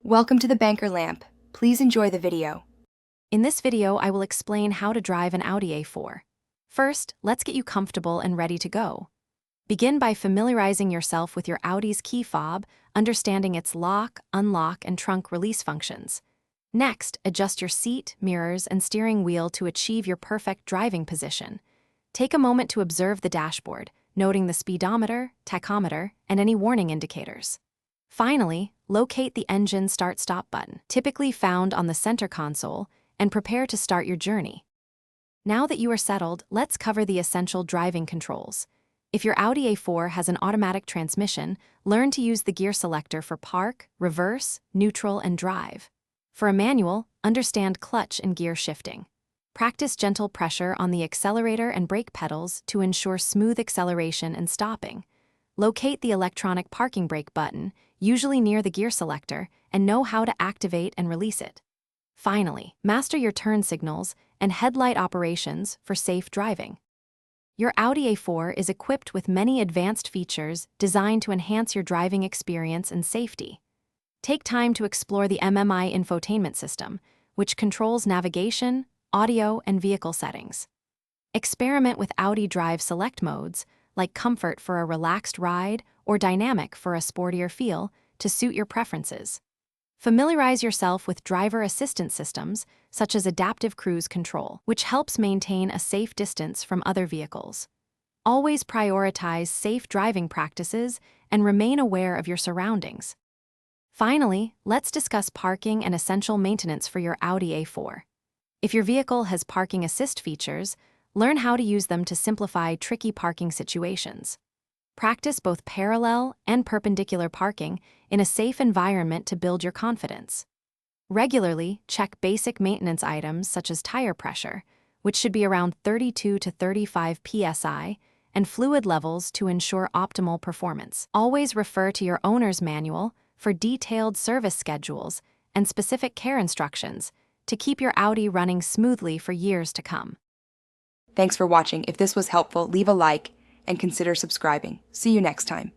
Welcome to the Banker Lamp. Please enjoy the video. In this video, I will explain how to drive an Audi A4. First, let's get you comfortable and ready to go. Begin by familiarizing yourself with your Audi's key fob, understanding its lock, unlock, and trunk release functions. Next, adjust your seat, mirrors, and steering wheel to achieve your perfect driving position. Take a moment to observe the dashboard, noting the speedometer, tachometer, and any warning indicators. Finally, locate the engine start-stop button, typically found on the center console, and prepare to start your journey. Now that you are settled, let's cover the essential driving controls. If your Audi A4 has an automatic transmission, learn to use the gear selector for park, reverse, neutral, and drive. For a manual, understand clutch and gear shifting. Practice gentle pressure on the accelerator and brake pedals to ensure smooth acceleration and stopping. Locate the electronic parking brake button, usually near the gear selector, and know how to activate and release it. Finally, master your turn signals and headlight operations for safe driving. Your Audi A4 is equipped with many advanced features designed to enhance your driving experience and safety. Take time to explore the MMI infotainment system, which controls navigation, audio, and vehicle settings. Experiment with Audi Drive select modes, like comfort for a relaxed ride or dynamic for a sportier feel, to suit your preferences. Familiarize yourself with driver assistance systems, such as adaptive cruise control, which helps maintain a safe distance from other vehicles. Always prioritize safe driving practices and remain aware of your surroundings. Finally, let's discuss parking and essential maintenance for your Audi A4. If your vehicle has parking assist features, learn how to use them to simplify tricky parking situations. Practice both parallel and perpendicular parking in a safe environment to build your confidence. Regularly, check basic maintenance items such as tire pressure, which should be around 32 to 35 psi, and fluid levels to ensure optimal performance. Always refer to your owner's manual for detailed service schedules and specific care instructions to keep your Audi running smoothly for years to come. Thanks for watching. If this was helpful, leave a like and consider subscribing. See you next time.